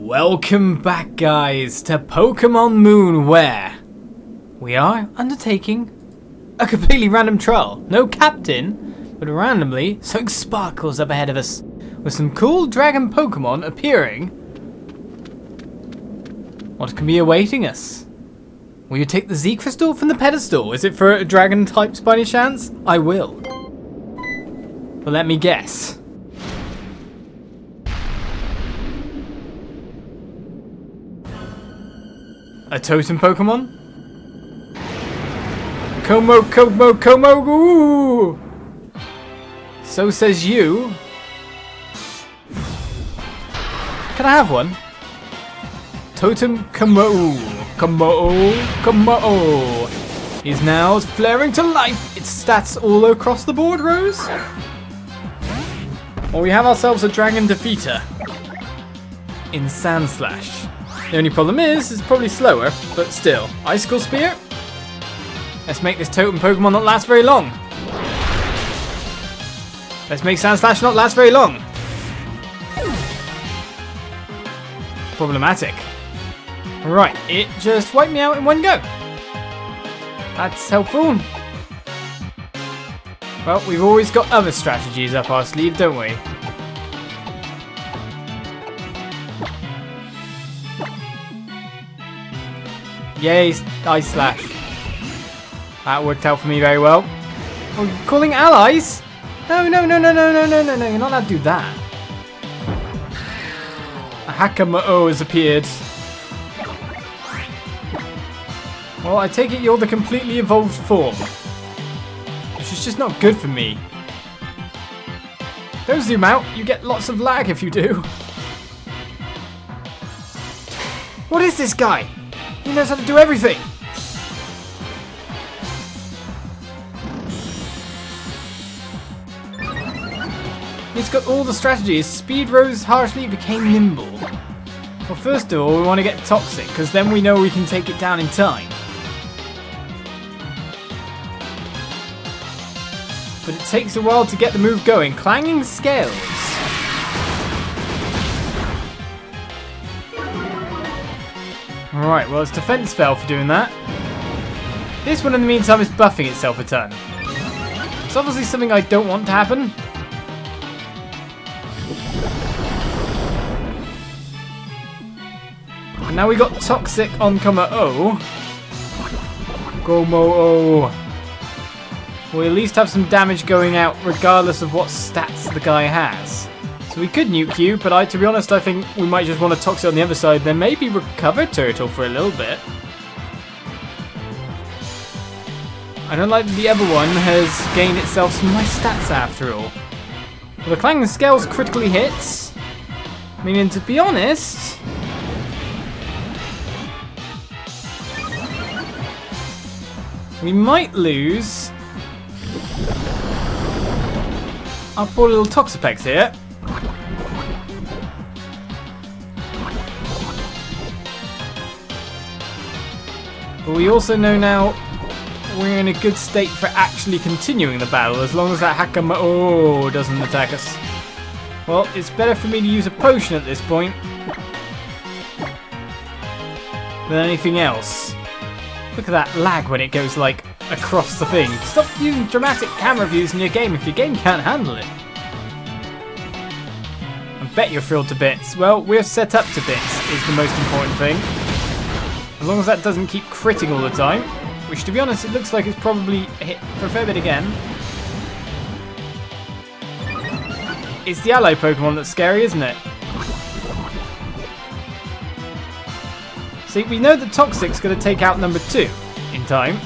Welcome back, guys, to Pokemon Moone, where we are undertaking a completely random trial. No captain, but randomly something sparkles up ahead of us with some cool dragon Pokemon appearing. What can be awaiting us? Will you take the Z Crystal from the pedestal? Is it for dragon types by any chance? I will. But let me guess. A totem Pokemon? Kommo-o, ooh! So says you. Can I have one? Totem Kommo-o. He's now flaring to life. Its stats all across the board, Rose. Well, we have ourselves a dragon defeater in Sand Slash. The only problem is, it's probably slower, but still. Icicle Spear? Let's make this totem Pokemon not last very long. Let's make Sand Slash not last very long. Problematic. Right, it just wiped me out in one go. That's helpful. Well, we've always got other strategies up our sleeve, don't we? Yay, Ice Slash. That worked out for me very well. Oh, you're calling allies? No, you're not allowed to do that. A Jangmo-o has appeared. Well, I take it you're the completely evolved form. Which is just not good for me. Don't zoom out, you get lots of lag if you do. What is this guy? He knows how to do everything. He's got all the strategies. Speed rose harshly, became nimble. Well, first of all, we want to get Toxic, because then we know we can take it down in time. But it takes a while to get the move going. Clanging Scales. Alright, well, its defense fell for doing that. This one, in the meantime, is buffing itself a ton. It's obviously something I don't want to happen. And now we got Toxic on Kommo-o. Jangmo-o. We at least have some damage going out regardless of what stats the guy has. So we could nuke you, but to be honest, I think we might just want to Toxic on the other side, then maybe recover Turtle for a little bit. I don't like that the other one has gained itself some nice stats after all. Well, the Clanging Scales critically hits, meaning, to be honest, we might lose our poor little Toxapex here. But we also know now we're in a good state for actually continuing the battle, as long as that Jangmo-o doesn't attack us. Well, it's better for me to use a potion at this point than anything else. Look at that lag when it goes, like, across the thing. Stop using dramatic camera views in your game if your game can't handle it. I bet you're thrilled to bits. Well, we're set up to bits is the most important thing. As long as that doesn't keep critting all the time, which, to be honest, it looks like it's probably hit for a fair bit again. It's the ally Pokemon that's scary, isn't it? See, we know that Toxic's going to take out number 2 in time.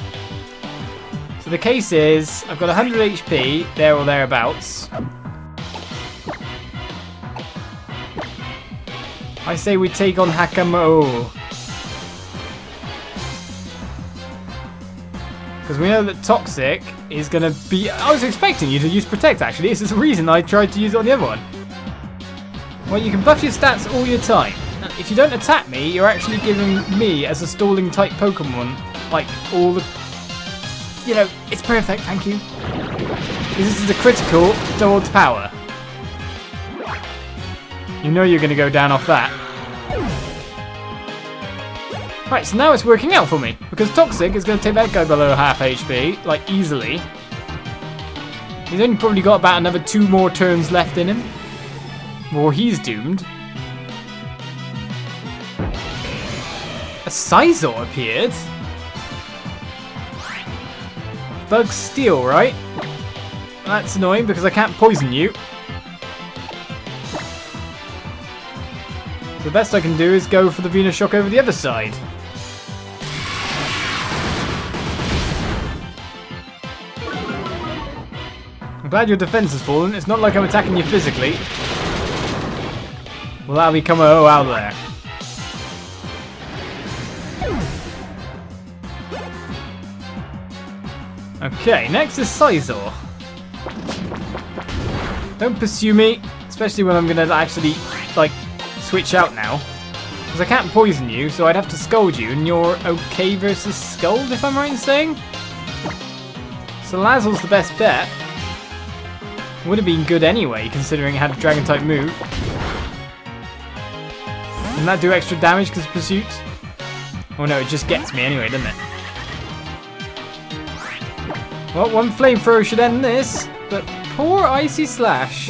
So the case is, I've got 100 HP, there or thereabouts. I say we take on Jangmo-o. Because we know that Toxic is going to be... I was expecting you to use Protect, actually. This is the reason I tried to use it on the other one. Well, you can buff your stats all your time. Now, if you don't attack me, you're actually giving me, as a stalling type Pokemon, like, all the... You know, it's perfect, thank you. Because this is a critical doubled power. You know you're going to go down off that. Right, so now it's working out for me. Because Toxic is going to take that guy below half HP, like, easily. He's only probably got about another 2 more turns left in him. Or he's doomed. A Scizor appeared. Bug Steel, right? That's annoying because I can't poison you. So the best I can do is go for the Venus Shock over the other side. I'm glad your defense has fallen. It's not like I'm attacking you physically. Well, that'll be Kommo-o out there. Okay, next is Scizor. Don't pursue me, especially when I'm going to actually, like, switch out now. Because I can't poison you, so I'd have to Scald you, and you're okay versus Scald, if I'm right in saying? So Lazzle's the best bet. Would have been good anyway, considering it had a Dragon-type move. Doesn't that do extra damage because of Pursuit? Oh no, it just gets me anyway, doesn't it? Well, one Flamethrower should end this, but poor Icy Slash.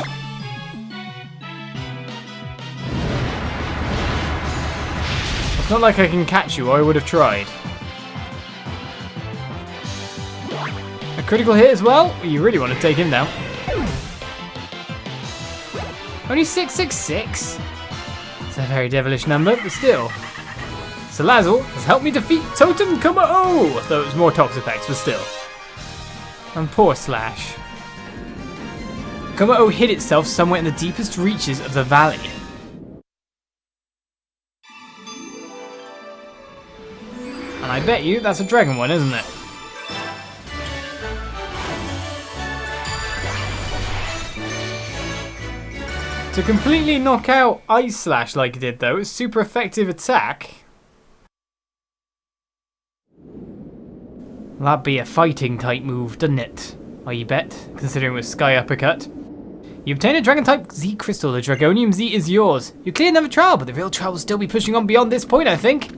It's not like I can catch you, or I would have tried. A critical hit as well? You really want to take him down. Only 666? It's a very devilish number, but still. Salazzle has helped me defeat Totem Kommo-o! Though it was more Toxapex, but still. And poor Slash. Kommo-o hid itself somewhere in the deepest reaches of the valley. And I bet you that's a dragon one, isn't it? To completely knock out Ice Slash like it did though, it's super effective attack. That'd be a fighting type move, doesn't it? I bet, considering it was Sky Uppercut. You obtain a Dragon type Z Crystal, the Dragonium Z is yours. You clear another trial, but the real trial will still be pushing on beyond this point, I think.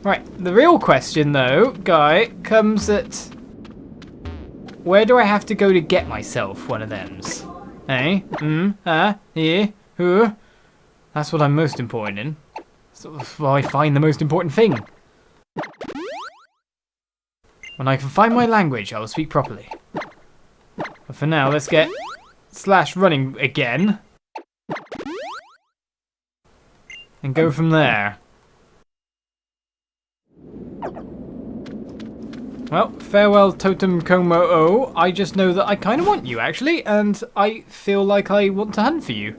Right, the real question though, Guy, comes at... Where do I have to go to get myself one of thems? Eh? Here? Who? That's what I'm most important in. So I find the most important thing. When I can find my language, I will speak properly. But for now, let's get Slash running again. And go from there. Well, farewell Totem Kommo-o. I just know that I kind of want you, actually, and I feel like I want to hunt for you.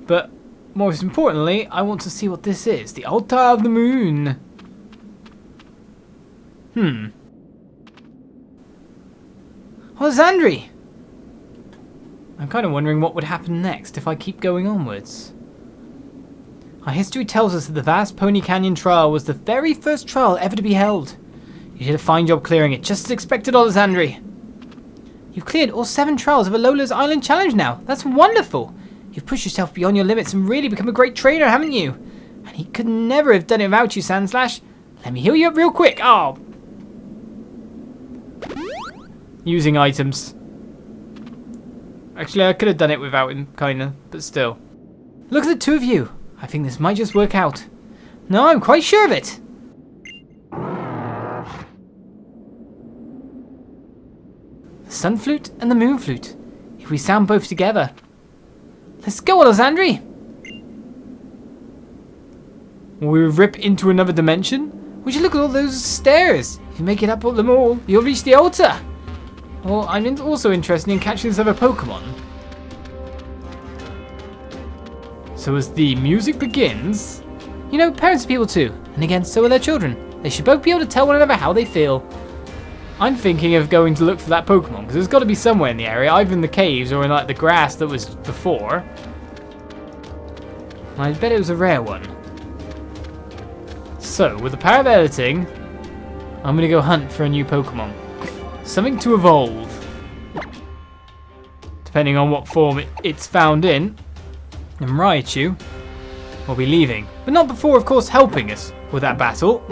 But most importantly, I want to see what this is. The Altar of the Moon. Olizandri! I'm kind of wondering what would happen next if I keep going onwards. Our history tells us that the vast Pony Canyon trial was the very first trial ever to be held. You did a fine job clearing it, just as expected, Olizandri. You've cleared all 7 trials of Alola's Island Challenge now. That's wonderful. You've pushed yourself beyond your limits and really become a great trainer, haven't you? And he could never have done it without you, Sandslash. Let me heal you up real quick. Oh. Using items. Actually, I could have done it without him, kinda, but still. Look at the 2 of you. I think this might just work out. No, I'm quite sure of it. The Sun Flute and the Moon Flute. If we sound both together. Let's go, Olizandri. Will we rip into another dimension? Would you look at all those stairs? If you make it up them all, you'll reach the altar. Well, I'm also interested in catching this other Pokemon. So as the music begins, you know, parents are people too, and again, so are their children. They should both be able to tell one another how they feel. I'm thinking of going to look for that Pokemon, because there's got to be somewhere in the area, either in the caves or in like the grass that was before. And I bet it was a rare one. So, with the power of editing, I'm going to go hunt for a new Pokemon. Something to evolve. Depending on what form it's found in. And Raichu. we'll be leaving. But not before, of course, helping us with that battle.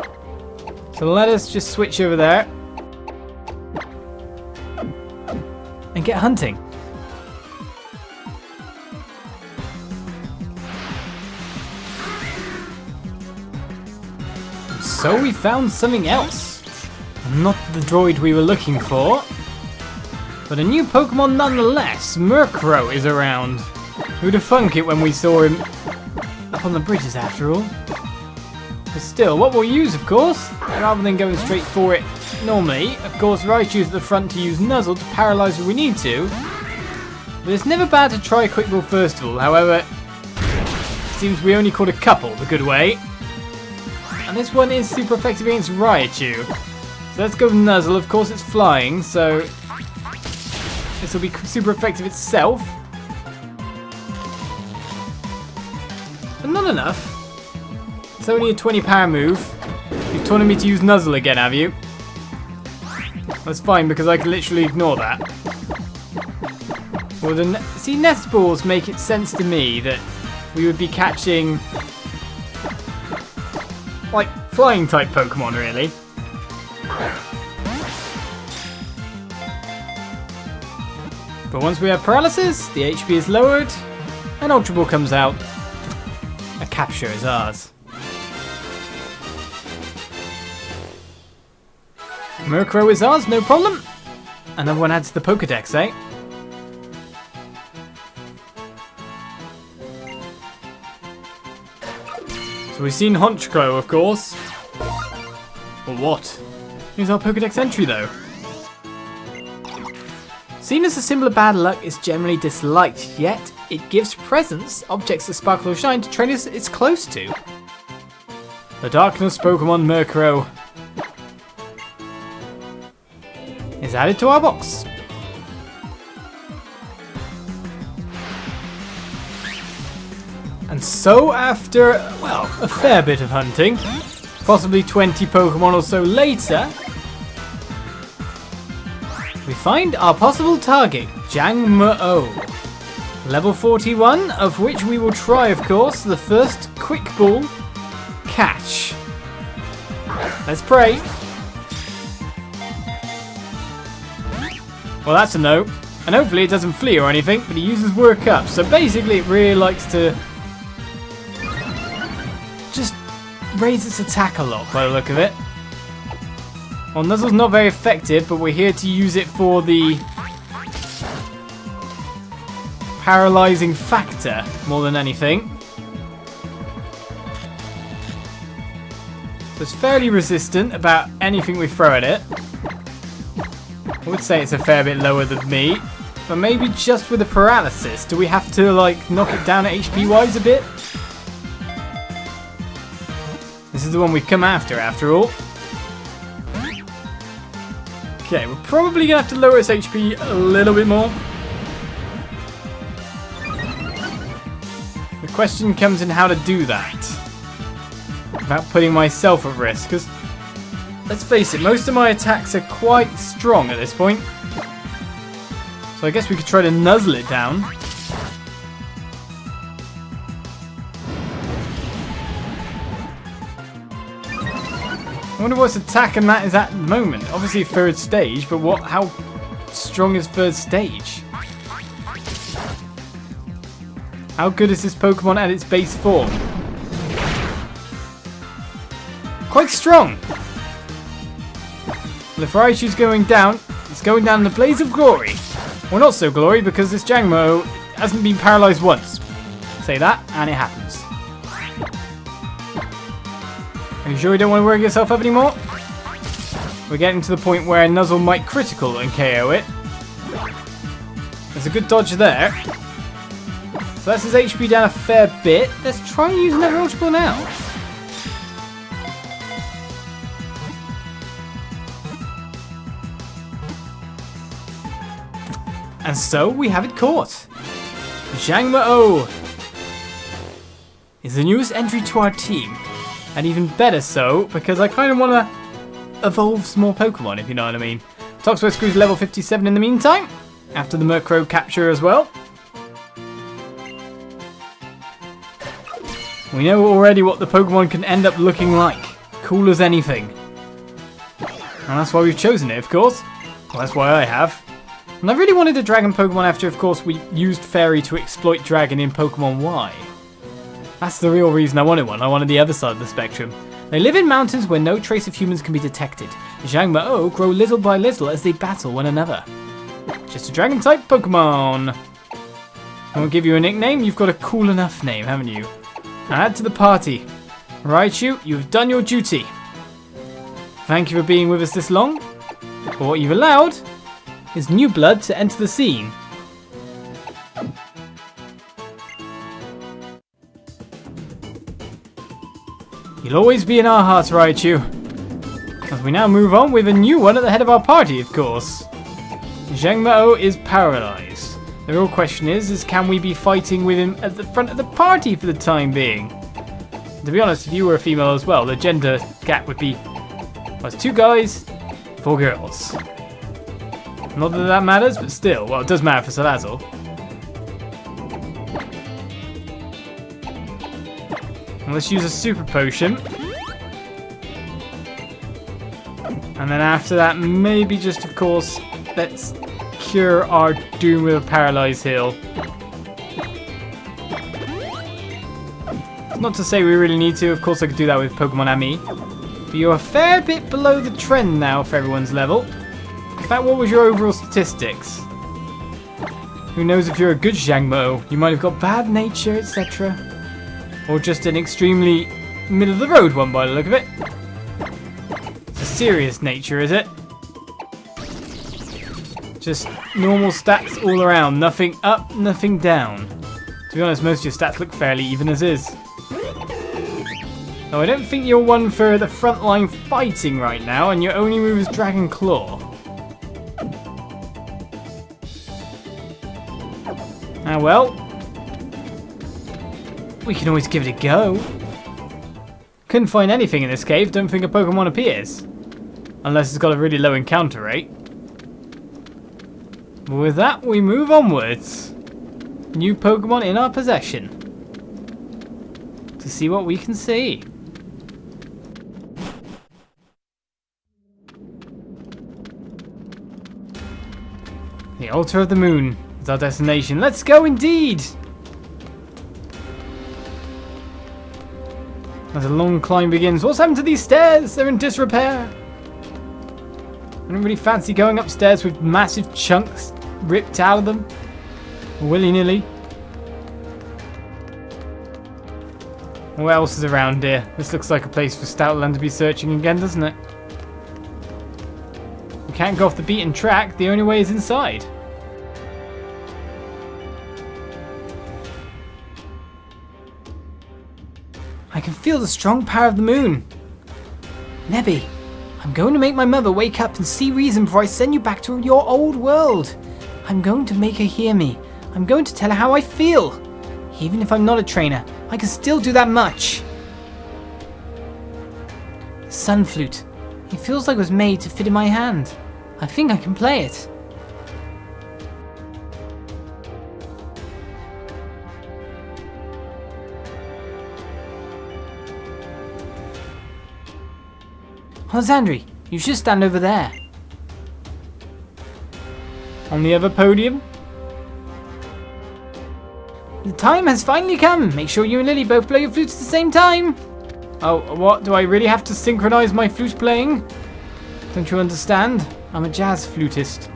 So let us just switch over there. And get hunting. So we found something else. Not the droid we were looking for. But a new Pokemon nonetheless. Murkrow is around. Who'd have thunk it when we saw him up on the bridges after all. But still, what we'll use, of course, rather than going straight for it normally, of course, Raichu's at the front to use Nuzzle to paralyse if we need to. But it's never bad to try a quick ball first of all. However, it seems we only caught a couple the good way. And this one is super effective against Raichu. So let's go with Nuzzle. Of course, it's flying, so this will be super effective itself. But not enough. It's only a 20 power move. You've taunted me to use Nuzzle again, have you? That's fine because I can literally ignore that. Well, see, nest balls make it sense to me that we would be catching like flying type Pokemon, really. But once we have paralysis, the HP is lowered, and Ultra Ball comes out. A capture is ours. Murkrow is ours, no problem. Another one adds to the Pokedex, eh? So we've seen Honchkrow, of course. But what? Here's our Pokedex entry, though. Seen as a symbol of bad luck, is generally disliked, yet it gives presents, objects that sparkle or shine, to trainers it's close to. The Darkness Pokemon Murkrow is added to our box. And so after, well, a fair bit of hunting, possibly 20 Pokemon or so later, we find our possible target, Jangmo-o. Level 41, of which we will try, of course, the first Quick Ball catch. Let's pray. Well, that's a no. And hopefully it doesn't flee or anything, but he uses Work Up. So basically it really likes to just raise its attack a lot by the look of it. Well, Nuzzle's not very effective, but we're here to use it for the paralyzing factor more than anything. So it's fairly resistant about anything we throw at it. I would say it's a fair bit lower than me, but maybe just with the paralysis. Do we have to like knock it down HP wise a bit? This is the one we've come after all. Okay, we're probably gonna have to lower its HP a little bit more. The question comes in how to do that without putting myself at risk, because let's face it, most of my attacks are quite strong at this point. So I guess we could try to nuzzle it down. I wonder what's attacking that is at the moment. Obviously third stage, but how strong is third stage? How good is this Pokemon at its base form? Quite strong. Well, if Raichu's going down, it's going down in a blaze of glory. Well, not so glory, because this Jangmo-o hasn't been paralyzed once. Say that, and it happens. Are you sure you don't want to work yourself up anymore? We're getting to the point where Nuzzle might critical and KO it. There's a good dodge there. So that's his HP down a fair bit. Let's try and use another Ultra Ball now. And so we have it caught. Jangmo-o is the newest entry to our team. And even better so, because I kind of want to evolve some more Pokemon, if you know what I mean. Toxwhisker's level 57 in the meantime, after the Murkrow capture as well. We know already what the Pokemon can end up looking like. Cool as anything. And that's why we've chosen it, of course. Well, that's why I have. And I really wanted a Dragon Pokemon after, of course, we used Fairy to exploit Dragon in Pokemon Y. That's the real reason I wanted one. I wanted the other side of the spectrum. They live in mountains where no trace of humans can be detected. Jangmo-o grow little by little as they battle one another. Just a Dragon-type Pokemon. I won't give you a nickname. You've got a cool enough name, haven't you? Add to the party. Raichu, you've done your duty. Thank you for being with us this long. But what you've allowed is new blood to enter the scene. You'll always be in our hearts, Raichu. As we now move on with a new one at the head of our party, of course. Jangmo-o is paralyzed. The real question is can we be fighting with him at the front of the party for the time being? To be honest, if you were a female as well, the gender gap would be, well, it's 2 guys, 4 girls. Not that that matters, but still, well, it does matter for Salazzle. And let's use a super potion. And then after that, maybe just, of course, let's cure our doom with a paralyzed heal. Not to say we really need to, of course I could do that with Pokemon Ami. But you're a fair bit below the trend now for everyone's level. In fact, what was your overall statistics? Who knows if you're a good Jangmo-o, you might have got bad nature, etc. Or just an extremely middle of the road one by the look of it. It's a serious nature, is it? Just normal stats all around, nothing up, nothing down. To be honest, most of your stats look fairly even as is. Though I don't think you're one for the frontline fighting right now, and your only move is Dragon Claw. Ah well. We can always give it a go. Couldn't find anything in this cave, don't think a Pokemon appears. Unless it's got a really low encounter rate. But with that, we move onwards. New Pokemon in our possession. To see what we can see. The Altar of the Moon is our destination. Let's go indeed! As a long climb begins. What's happened to these stairs? They're in disrepair. I don't really fancy going upstairs with massive chunks ripped out of them. Willy-nilly. What else is around here? This looks like a place for Stoutland to be searching again, doesn't it? We can't go off the beaten track. The only way is inside. I can feel the strong power of the moon. Nebby, I'm going to make my mother wake up and see reason before I send you back to your old world. I'm going to make her hear me. I'm going to tell her how I feel. Even if I'm not a trainer, I can still do that much. Sun flute. It feels like it was made to fit in my hand. I think I can play it. Olizandri, you should stand over there. On the other podium? The time has finally come. Make sure you and Lillie both blow your flutes at the same time. Oh, what? Do I really have to synchronize my flute playing? Don't you understand? I'm a jazz flautist.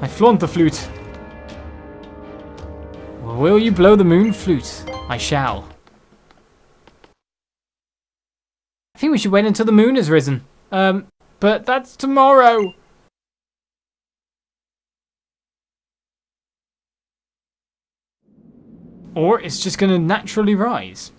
I flaunt the flute. Will you blow the moon flute? I shall. I think we should wait until the moon has risen. But that's tomorrow. Or it's just going to naturally rise.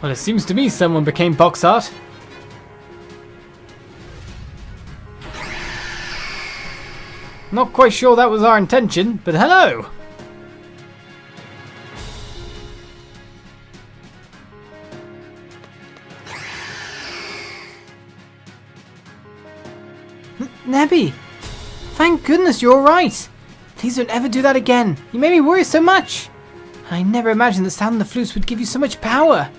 Well, it seems to me someone became box art. Not quite sure that was our intention, but hello! Nebby! Thank goodness you're alright! Please don't ever do that again. You made me worry so much. I never imagined the sound of the flutes would give you so much power.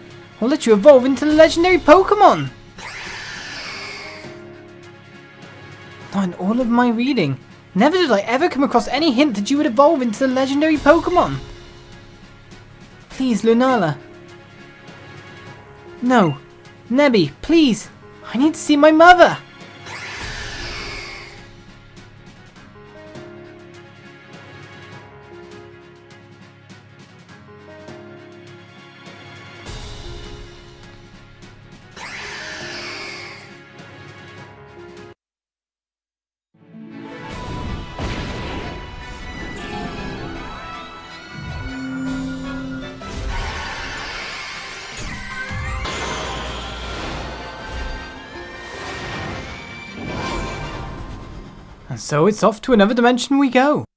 Or let you evolve into the legendary Pokemon. Not in all of my reading. Never did I ever come across any hint that you would evolve into the legendary Pokemon. Please, Lunala. No. Nebby, please. I need to see my mother. And so it's off to another dimension we go.